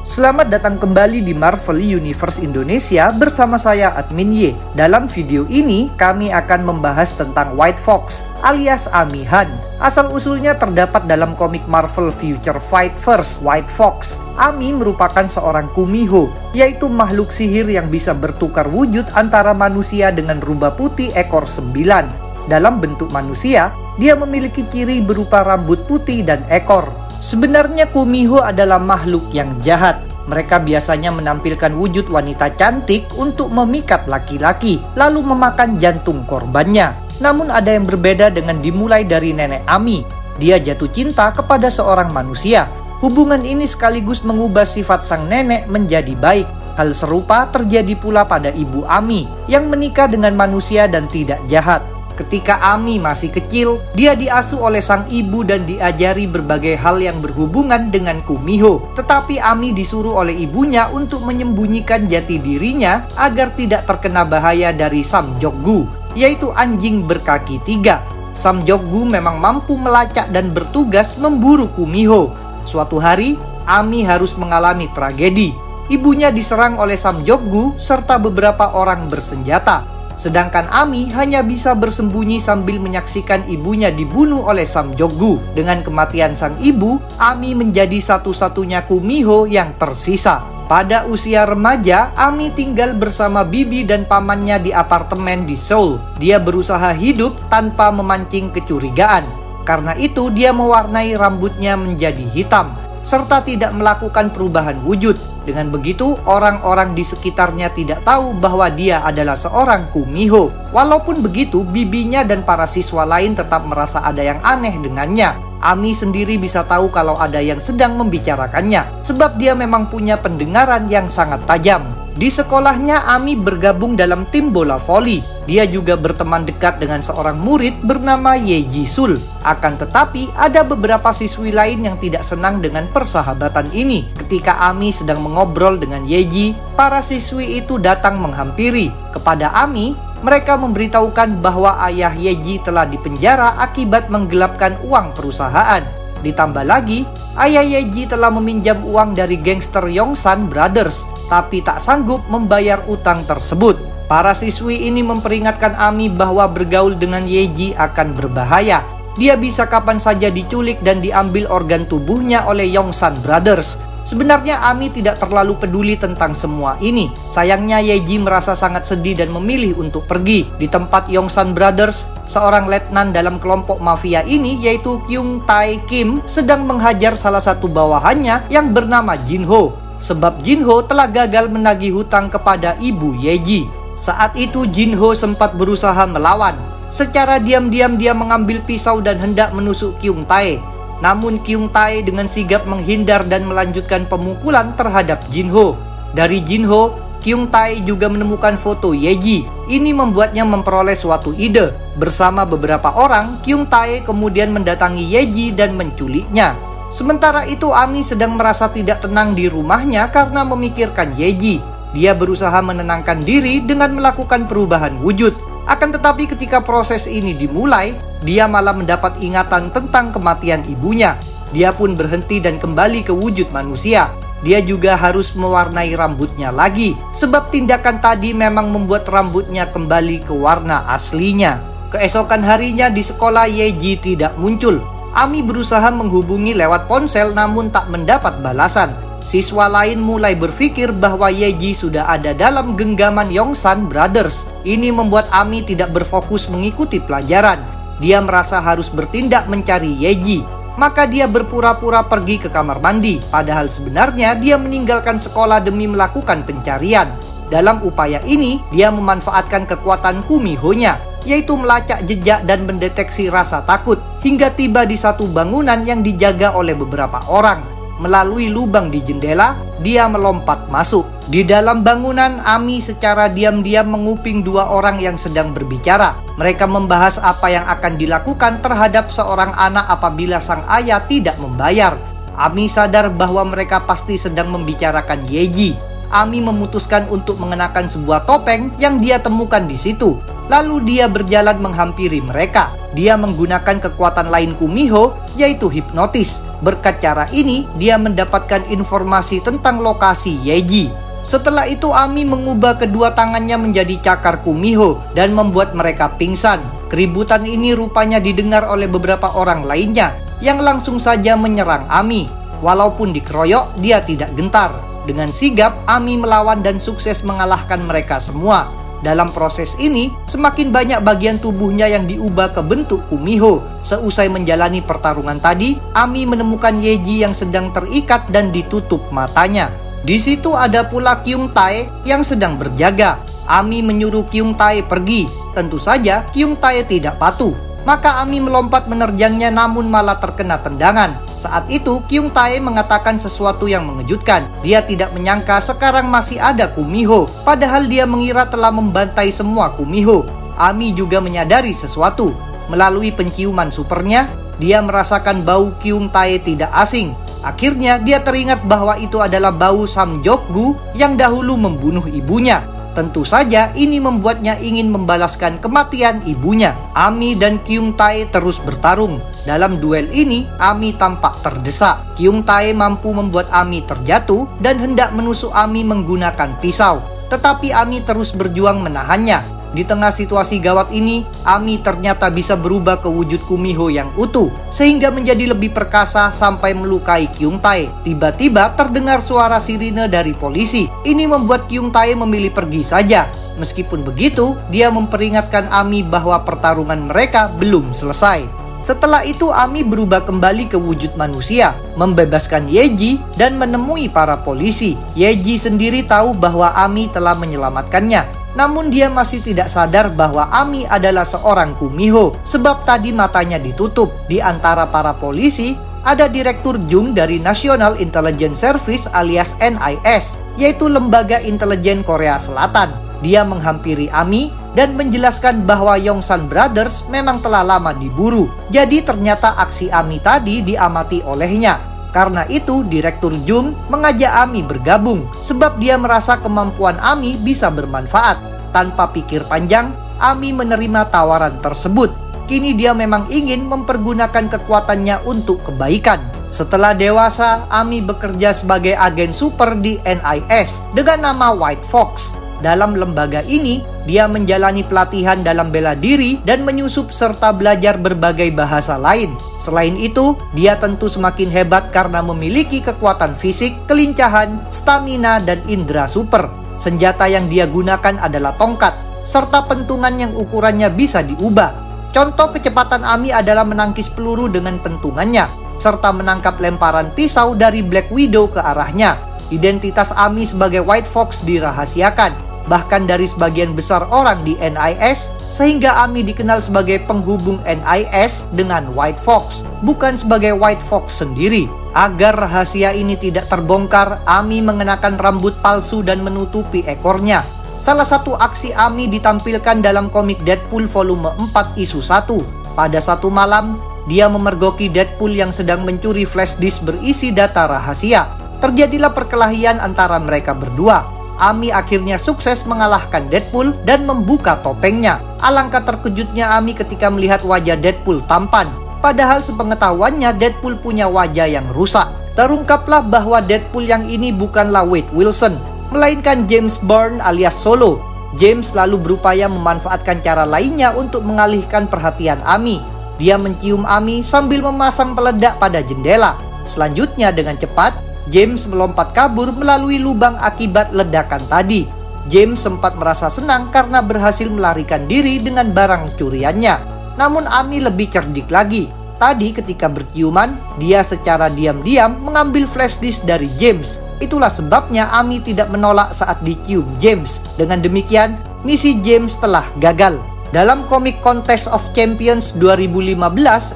Selamat datang kembali di Marvel Universe Indonesia bersama saya Admin Y. Dalam video ini kami akan membahas tentang White Fox alias Amihan. Asal-usulnya terdapat dalam komik Marvel Future Fight First White Fox. Ami merupakan seorang kumiho, yaitu makhluk sihir yang bisa bertukar wujud antara manusia dengan rubah putih ekor 9. Dalam bentuk manusia, dia memiliki ciri berupa rambut putih dan ekor. Sebenarnya kumiho adalah makhluk yang jahat. Mereka biasanya menampilkan wujud wanita cantik untuk memikat laki-laki, lalu memakan jantung korbannya. Namun ada yang berbeda dengan dimulai dari nenek Ami. Dia jatuh cinta kepada seorang manusia. Hubungan ini sekaligus mengubah sifat sang nenek menjadi baik. Hal serupa terjadi pula pada ibu Ami yang menikah dengan manusia dan tidak jahat. Ketika Ami masih kecil, dia diasuh oleh sang ibu dan diajari berbagai hal yang berhubungan dengan kumiho. Tetapi Ami disuruh oleh ibunya untuk menyembunyikan jati dirinya agar tidak terkena bahaya dari Samjokgu, yaitu anjing berkaki 3. Samjokgu memang mampu melacak dan bertugas memburu kumiho. Suatu hari, Ami harus mengalami tragedi. Ibunya diserang oleh Samjokgu serta beberapa orang bersenjata. Sedangkan Ami hanya bisa bersembunyi sambil menyaksikan ibunya dibunuh oleh Samjokgu. Dengan kematian sang ibu, Ami menjadi satu-satunya kumiho yang tersisa. Pada usia remaja, Ami tinggal bersama bibi dan pamannya di apartemen di Seoul. Dia berusaha hidup tanpa memancing kecurigaan. Karena itu, dia mewarnai rambutnya menjadi hitam, serta tidak melakukan perubahan wujud. Dengan begitu, orang-orang di sekitarnya tidak tahu bahwa dia adalah seorang kumiho. Walaupun begitu, bibinya dan para siswa lain tetap merasa ada yang aneh dengannya. Ami sendiri bisa tahu kalau ada yang sedang membicarakannya, sebab dia memang punya pendengaran yang sangat tajam. Di sekolahnya, Ami bergabung dalam tim bola voli. Dia juga berteman dekat dengan seorang murid bernama Ye Ji-sul. Akan tetapi, ada beberapa siswi lain yang tidak senang dengan persahabatan ini. Ketika Ami sedang mengobrol dengan Ye Ji, para siswi itu datang menghampiri. Kepada Ami, mereka memberitahukan bahwa ayah Ye Ji telah dipenjara akibat menggelapkan uang perusahaan. Ditambah lagi, ayah Ye Ji telah meminjam uang dari gangster Yongsan Brothers, tapi tak sanggup membayar utang tersebut. Para siswi ini memperingatkan Ami bahwa bergaul dengan Ye Ji akan berbahaya. Dia bisa kapan saja diculik dan diambil organ tubuhnya oleh Yongsan Brothers. Sebenarnya Ami tidak terlalu peduli tentang semua ini. Sayangnya Ye Ji merasa sangat sedih dan memilih untuk pergi. Di tempat Yongsan Brothers, seorang letnan dalam kelompok mafia ini yaitu Kyung Tae Kim sedang menghajar salah satu bawahannya yang bernama Jin Ho. Sebab Jin Ho telah gagal menagih hutang kepada ibu Ye Ji. Saat itu Jin Ho sempat berusaha melawan. Secara diam-diam dia mengambil pisau dan hendak menusuk Kyung Tae. Namun Kyung Tae dengan sigap menghindar dan melanjutkan pemukulan terhadap Jin Ho. Dari Jin Ho, Kyung Tae juga menemukan foto Ye Ji. Ini membuatnya memperoleh suatu ide. Bersama beberapa orang, Kyung Tae kemudian mendatangi Ye Ji dan menculiknya. Sementara itu Ami sedang merasa tidak tenang di rumahnya karena memikirkan Ye Ji. Dia berusaha menenangkan diri dengan melakukan perubahan wujud. Akan tetapi ketika proses ini dimulai, dia malah mendapat ingatan tentang kematian ibunya. Dia pun berhenti dan kembali ke wujud manusia. Dia juga harus mewarnai rambutnya lagi, sebab tindakan tadi memang membuat rambutnya kembali ke warna aslinya. Keesokan harinya di sekolah Ye Ji tidak muncul. Ami berusaha menghubungi lewat ponsel namun tak mendapat balasan. Siswa lain mulai berpikir bahwa Ye Ji sudah ada dalam genggaman Yongsan Brothers. Ini membuat Ami tidak berfokus mengikuti pelajaran. Dia merasa harus bertindak mencari Ye Ji. Maka dia berpura-pura pergi ke kamar mandi. Padahal sebenarnya dia meninggalkan sekolah demi melakukan pencarian. Dalam upaya ini, dia memanfaatkan kekuatan kumiho-nya, yaitu melacak jejak dan mendeteksi rasa takut. Hingga tiba di satu bangunan yang dijaga oleh beberapa orang. Melalui lubang di jendela, dia melompat masuk. Di dalam bangunan, Ami secara diam-diam menguping dua orang yang sedang berbicara. Mereka membahas apa yang akan dilakukan terhadap seorang anak apabila sang ayah tidak membayar. Ami sadar bahwa mereka pasti sedang membicarakan Ye Ji. Ami memutuskan untuk mengenakan sebuah topeng yang dia temukan di situ. Lalu dia berjalan menghampiri mereka. Dia menggunakan kekuatan lain Kumiho, yaitu hipnotis. Berkat cara ini, dia mendapatkan informasi tentang lokasi Yeji. Setelah itu Ami mengubah kedua tangannya menjadi cakar Kumiho dan membuat mereka pingsan. Keributan ini rupanya didengar oleh beberapa orang lainnya yang langsung saja menyerang Ami. Walaupun dikeroyok, dia tidak gentar. Dengan sigap, Ami melawan dan sukses mengalahkan mereka semua. Dalam proses ini, semakin banyak bagian tubuhnya yang diubah ke bentuk Kumiho. Seusai menjalani pertarungan tadi, Ami menemukan Yeji yang sedang terikat dan ditutup matanya. Di situ ada pula Kyung Tae yang sedang berjaga. Ami menyuruh Kyung Tae pergi. Tentu saja Kyung Tae tidak patuh. Maka Ami melompat menerjangnya namun malah terkena tendangan. Saat itu Kyung Tae mengatakan sesuatu yang mengejutkan. Dia tidak menyangka sekarang masih ada Kumiho, padahal dia mengira telah membantai semua Kumiho. Ami juga menyadari sesuatu. Melalui penciuman supernya, dia merasakan bau Kyung Tae tidak asing. Akhirnya dia teringat bahwa itu adalah bau Samjokgu yang dahulu membunuh ibunya. Tentu saja ini membuatnya ingin membalaskan kematian ibunya. Ami dan Kyung Tae terus bertarung. Dalam duel ini, Ami tampak terdesak. Kyung Tae mampu membuat Ami terjatuh dan hendak menusuk Ami menggunakan pisau. Tetapi Ami terus berjuang menahannya. Di tengah situasi gawat ini, Ami ternyata bisa berubah ke wujud Kumiho yang utuh, sehingga menjadi lebih perkasa sampai melukai Kyung Tae. Tiba-tiba terdengar suara sirine dari polisi. Ini membuat Kyung Tae memilih pergi saja. Meskipun begitu, dia memperingatkan Ami bahwa pertarungan mereka belum selesai. Setelah itu Ami berubah kembali ke wujud manusia, membebaskan Yeji dan menemui para polisi. Yeji sendiri tahu bahwa Ami telah menyelamatkannya. Namun dia masih tidak sadar bahwa Ami adalah seorang Kumiho, sebab tadi matanya ditutup. Di antara para polisi, ada Direktur Jung dari National Intelligence Service alias NIS, yaitu Lembaga Intelijen Korea Selatan. Dia menghampiri Ami dan menjelaskan bahwa Yongsan Brothers memang telah lama diburu. Jadi ternyata aksi Ami tadi diamati olehnya. Karena itu, Direktur Jung mengajak Ami bergabung, sebab dia merasa kemampuan Ami bisa bermanfaat. Tanpa pikir panjang, Ami menerima tawaran tersebut. Kini dia memang ingin mempergunakan kekuatannya untuk kebaikan. Setelah dewasa, Ami bekerja sebagai agen super di NIS dengan nama White Fox. Dalam lembaga ini, dia menjalani pelatihan dalam bela diri dan menyusup serta belajar berbagai bahasa lain. Selain itu, dia tentu semakin hebat karena memiliki kekuatan fisik, kelincahan, stamina, dan indera super. Senjata yang dia gunakan adalah tongkat, serta pentungan yang ukurannya bisa diubah. Contoh kecepatan Ami adalah menangkis peluru dengan pentungannya, serta menangkap lemparan pisau dari Black Widow ke arahnya. Identitas Ami sebagai White Fox dirahasiakan, bahkan dari sebagian besar orang di NIS, sehingga Ami dikenal sebagai penghubung NIS dengan White Fox, bukan sebagai White Fox sendiri. Agar rahasia ini tidak terbongkar, Ami mengenakan rambut palsu dan menutupi ekornya. Salah satu aksi Ami ditampilkan dalam komik Deadpool volume 4 isu 1. Pada satu malam, dia memergoki Deadpool yang sedang mencuri flash disk berisi data rahasia. Terjadilah perkelahian antara mereka berdua. Ami akhirnya sukses mengalahkan Deadpool dan membuka topengnya. Alangkah terkejutnya Ami ketika melihat wajah Deadpool tampan. Padahal sepengetahuannya Deadpool punya wajah yang rusak. Terungkaplah bahwa Deadpool yang ini bukanlah Wade Wilson, melainkan James Bourne alias Solo. James lalu berupaya memanfaatkan cara lainnya untuk mengalihkan perhatian Ami. Dia mencium Ami sambil memasang peledak pada jendela. Selanjutnya dengan cepat, James melompat kabur melalui lubang akibat ledakan tadi. James sempat merasa senang karena berhasil melarikan diri dengan barang curiannya. Namun Ami lebih cerdik lagi. Tadi ketika berciuman, dia secara diam-diam mengambil flash disk dari James. Itulah sebabnya Ami tidak menolak saat dicium James. Dengan demikian, misi James telah gagal. Dalam komik Contest of Champions 2015,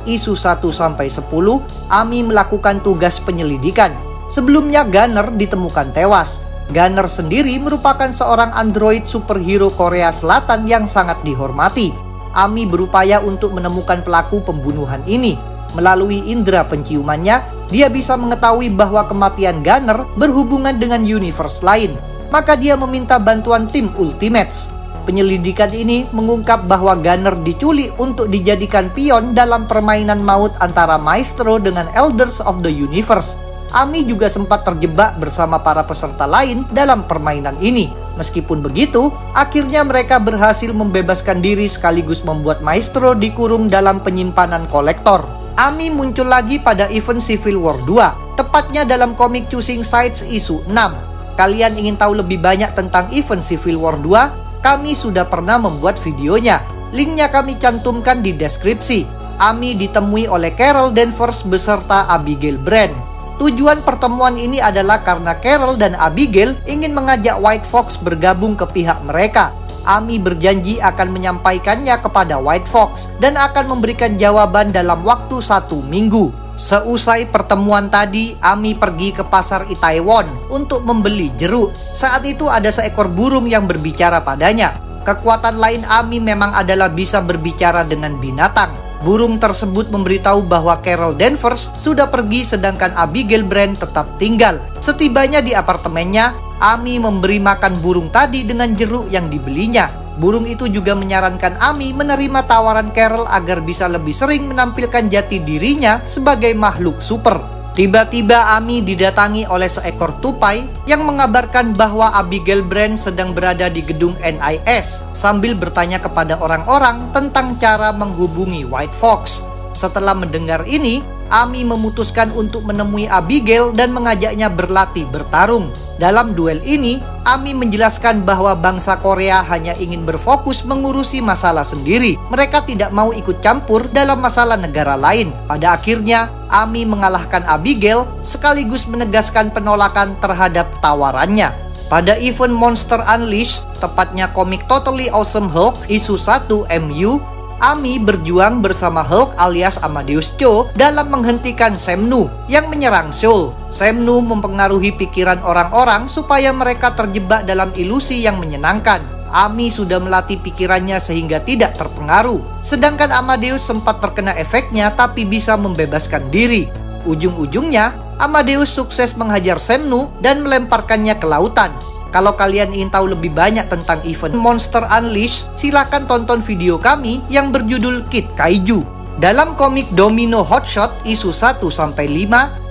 isu 1-10, Ami melakukan tugas penyelidikan. Sebelumnya Gunner ditemukan tewas. Gunner sendiri merupakan seorang android superhero Korea Selatan yang sangat dihormati. Ami berupaya untuk menemukan pelaku pembunuhan ini. Melalui indera penciumannya, dia bisa mengetahui bahwa kematian Gunner berhubungan dengan universe lain. maka dia meminta bantuan tim Ultimates. Penyelidikan ini mengungkap bahwa Gunner diculik untuk dijadikan pion dalam permainan maut antara Maestro dengan Elders of the Universe. Ami juga sempat terjebak bersama para peserta lain dalam permainan ini. Meskipun begitu, akhirnya mereka berhasil membebaskan diri sekaligus membuat Maestro dikurung dalam penyimpanan kolektor. Ami muncul lagi pada event Civil War 2, tepatnya dalam komik Choosing Sides isu 6. Kalian ingin tahu lebih banyak tentang event Civil War 2? Kami sudah pernah membuat videonya. Linknya kami cantumkan di deskripsi. Ami ditemui oleh Carol Danvers beserta Abigail Brand. Tujuan pertemuan ini adalah karena Carol dan Abigail ingin mengajak White Fox bergabung ke pihak mereka. Ami berjanji akan menyampaikannya kepada White Fox dan akan memberikan jawaban dalam waktu 1 minggu. Seusai pertemuan tadi, Ami pergi ke pasar Itaewon untuk membeli jeruk. Saat itu ada seekor burung yang berbicara padanya. Kekuatan lain Ami memang adalah bisa berbicara dengan binatang. Burung tersebut memberitahu bahwa Carol Danvers sudah pergi sedangkan Abigail Brand tetap tinggal. Setibanya di apartemennya, Ami memberi makan burung tadi dengan jeruk yang dibelinya. Burung itu juga menyarankan Ami menerima tawaran Carol agar bisa lebih sering menampilkan jati dirinya sebagai makhluk super. Tiba-tiba Ami didatangi oleh seekor tupai yang mengabarkan bahwa Abigail Brand sedang berada di gedung NIS sambil bertanya kepada orang-orang tentang cara menghubungi White Fox. Setelah mendengar ini, Ami memutuskan untuk menemui Abigail dan mengajaknya berlatih bertarung. Dalam duel ini, Ami menjelaskan bahwa bangsa Korea hanya ingin berfokus mengurusi masalah sendiri. Mereka tidak mau ikut campur dalam masalah negara lain. Pada akhirnya, Ami mengalahkan Abigail sekaligus menegaskan penolakan terhadap tawarannya. Pada event Monster Unleashed, tepatnya komik Totally Awesome Hulk isu 1 MU, Ami berjuang bersama Hulk alias Amadeus Cho dalam menghentikan Semnu yang menyerang Seoul. Semnu mempengaruhi pikiran orang-orang supaya mereka terjebak dalam ilusi yang menyenangkan. Ami sudah melatih pikirannya sehingga tidak terpengaruh. Sedangkan Amadeus sempat terkena efeknya tapi bisa membebaskan diri. Ujung-ujungnya, Amadeus sukses menghajar Semnu dan melemparkannya ke lautan. Kalau kalian ingin tahu lebih banyak tentang event Monster Unleashed, silahkan tonton video kami yang berjudul Kid Kaiju. Dalam komik Domino Hotshot isu 1-5,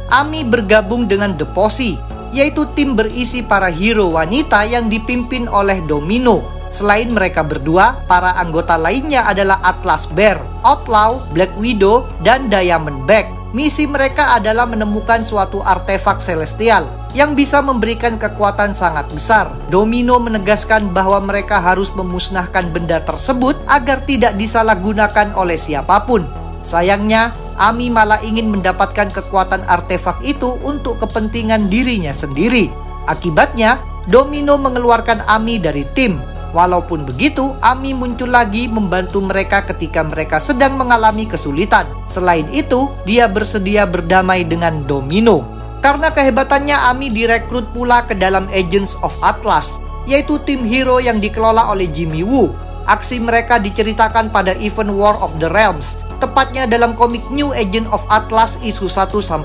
Ami bergabung dengan The Posse, yaitu tim berisi para hero wanita yang dipimpin oleh Domino. Selain mereka berdua, para anggota lainnya adalah Atlas Bear, Outlaw, Black Widow, dan Diamondback. Misi mereka adalah menemukan suatu artefak celestial yang bisa memberikan kekuatan sangat besar. Domino menegaskan bahwa mereka harus memusnahkan benda tersebut agar tidak disalahgunakan oleh siapapun. Sayangnya, Ami malah ingin mendapatkan kekuatan artefak itu untuk kepentingan dirinya sendiri. Akibatnya, Domino mengeluarkan Ami dari tim. Walaupun begitu, Ami muncul lagi membantu mereka ketika mereka sedang mengalami kesulitan. Selain itu, dia bersedia berdamai dengan Domino. Karena kehebatannya, Ami direkrut pula ke dalam Agents of Atlas, yaitu tim hero yang dikelola oleh Jimmy Woo. Aksi mereka diceritakan pada event War of the Realms, tepatnya dalam komik New Agent of Atlas isu 1-4.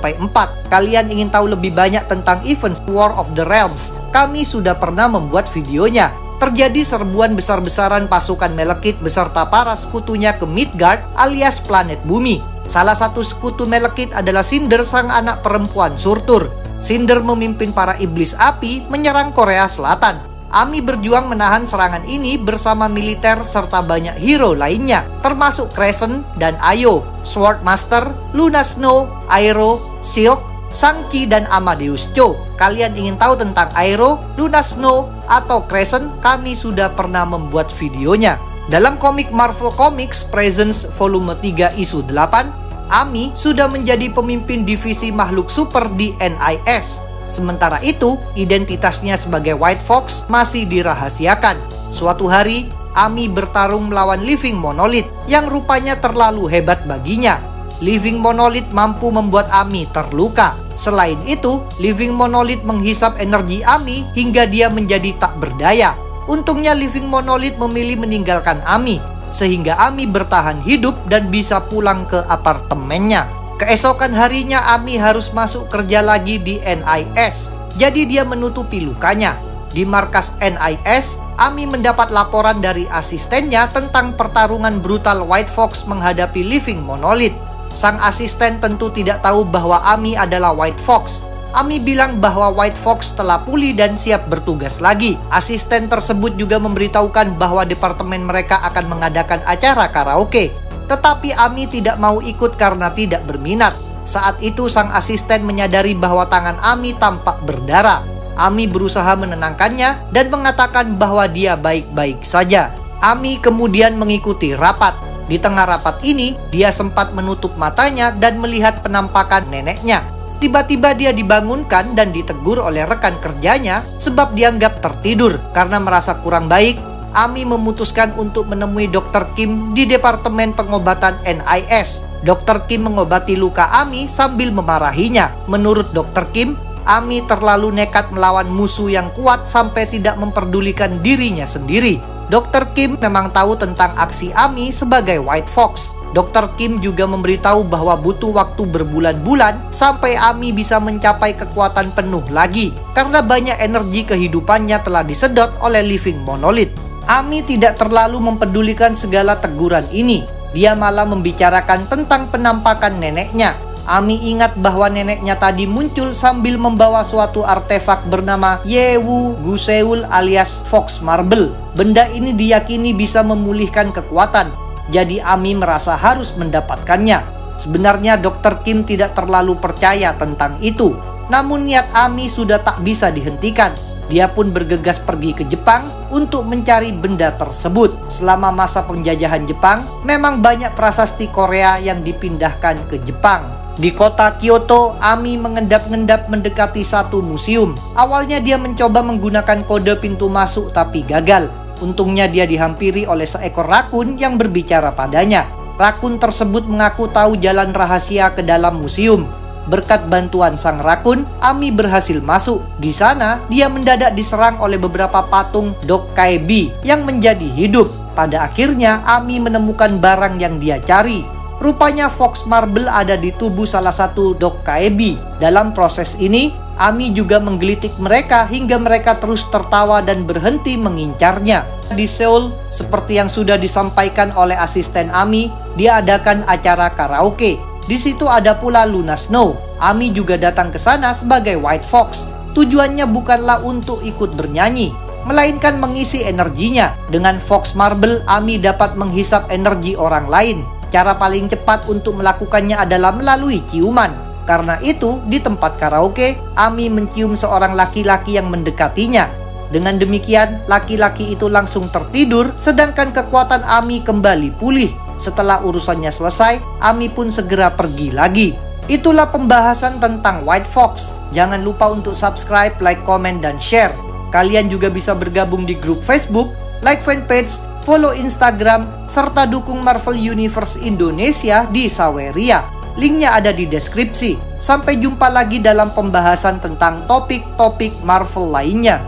Kalian ingin tahu lebih banyak tentang event War of the Realms? Kami sudah pernah membuat videonya. Terjadi serbuan besar-besaran pasukan Malekith beserta para sekutunya ke Midgard alias planet bumi. Salah satu sekutu Malekith adalah Cinder, sang anak perempuan Surtur. Cinder memimpin para iblis api menyerang Korea Selatan. Ami berjuang menahan serangan ini bersama militer serta banyak hero lainnya, termasuk Crescent dan Ayo, Swordmaster, Luna Snow, Aero, Silk, Shang-Chi, dan Amadeus Cho. Kalian ingin tahu tentang Aero, Luna Snow, atau Crescent? Kami sudah pernah membuat videonya. Dalam komik Marvel Comics Presence volume 3 isu 8, Ami sudah menjadi pemimpin divisi makhluk super di NIS. Sementara itu, identitasnya sebagai White Fox masih dirahasiakan. Suatu hari, Ami bertarung melawan Living Monolith yang rupanya terlalu hebat baginya. Living Monolith mampu membuat Ami terluka. Selain itu, Living Monolith menghisap energi Ami hingga dia menjadi tak berdaya. Untungnya Living Monolith memilih meninggalkan Ami, sehingga Ami bertahan hidup dan bisa pulang ke apartemennya. Keesokan harinya Ami harus masuk kerja lagi di NIS, jadi dia menutupi lukanya. Di markas NIS, Ami mendapat laporan dari asistennya tentang pertarungan brutal White Fox menghadapi Living Monolith. Sang asisten tentu tidak tahu bahwa Ami adalah White Fox. Ami bilang bahwa White Fox telah pulih dan siap bertugas lagi. Asisten tersebut juga memberitahukan bahwa departemen mereka akan mengadakan acara karaoke. Tetapi Ami tidak mau ikut karena tidak berminat. Saat itu sang asisten menyadari bahwa tangan Ami tampak berdarah. Ami berusaha menenangkannya dan mengatakan bahwa dia baik-baik saja. Ami kemudian mengikuti rapat. Di tengah rapat ini, dia sempat menutup matanya dan melihat penampakan neneknya. Tiba-tiba dia dibangunkan dan ditegur oleh rekan kerjanya sebab dianggap tertidur. Karena merasa kurang baik, Ami memutuskan untuk menemui Dr. Kim di Departemen Pengobatan NIS. Dr. Kim mengobati luka Ami sambil memarahinya. Menurut Dr. Kim, Ami terlalu nekat melawan musuh yang kuat sampai tidak memperdulikan dirinya sendiri. Dr. Kim memang tahu tentang aksi Ami sebagai White Fox. Dr. Kim juga memberitahu bahwa butuh waktu berbulan-bulan sampai Ami bisa mencapai kekuatan penuh lagi karena banyak energi kehidupannya telah disedot oleh Living Monolith. Ami tidak terlalu mempedulikan segala teguran ini. Dia malah membicarakan tentang penampakan neneknya. Ami ingat bahwa neneknya tadi muncul sambil membawa suatu artefak bernama Yewu Guseul alias Fox Marble. Benda ini diyakini bisa memulihkan kekuatan. Jadi Ami merasa harus mendapatkannya. Sebenarnya Dr. Kim tidak terlalu percaya tentang itu. Namun niat Ami sudah tak bisa dihentikan. Dia pun bergegas pergi ke Jepang untuk mencari benda tersebut. Selama masa penjajahan Jepang, memang banyak prasasti Korea yang dipindahkan ke Jepang. Di kota Kyoto, Ami mengendap-endap mendekati satu museum. Awalnya dia mencoba menggunakan kode pintu masuk tapi gagal. Untungnya dia dihampiri oleh seekor rakun yang berbicara padanya. Rakun tersebut mengaku tahu jalan rahasia ke dalam museum. Berkat bantuan sang rakun, Ami berhasil masuk. Di sana, dia mendadak diserang oleh beberapa patung Dokkaebi yang menjadi hidup. Pada akhirnya, Ami menemukan barang yang dia cari. Rupanya Fox Marble ada di tubuh salah satu Dokkaebi. Dalam proses ini, Ami juga menggelitik mereka hingga mereka terus tertawa dan berhenti mengincarnya. Di Seoul, seperti yang sudah disampaikan oleh asisten Ami, diadakan acara karaoke. Di situ ada pula Luna Snow. Ami juga datang ke sana sebagai White Fox. Tujuannya bukanlah untuk ikut bernyanyi, melainkan mengisi energinya. Dengan Fox Marble, Ami dapat menghisap energi orang lain. Cara paling cepat untuk melakukannya adalah melalui ciuman. Karena itu, di tempat karaoke, Ami mencium seorang laki-laki yang mendekatinya. Dengan demikian, laki-laki itu langsung tertidur, sedangkan kekuatan Ami kembali pulih. Setelah urusannya selesai, Ami pun segera pergi lagi. Itulah pembahasan tentang White Fox. Jangan lupa untuk subscribe, like, komen, dan share. Kalian juga bisa bergabung di grup Facebook, like fanpage, follow Instagram, serta dukung Marvel Universe Indonesia di Saweria. Linknya ada di deskripsi. Sampai jumpa lagi dalam pembahasan tentang topik-topik Marvel lainnya.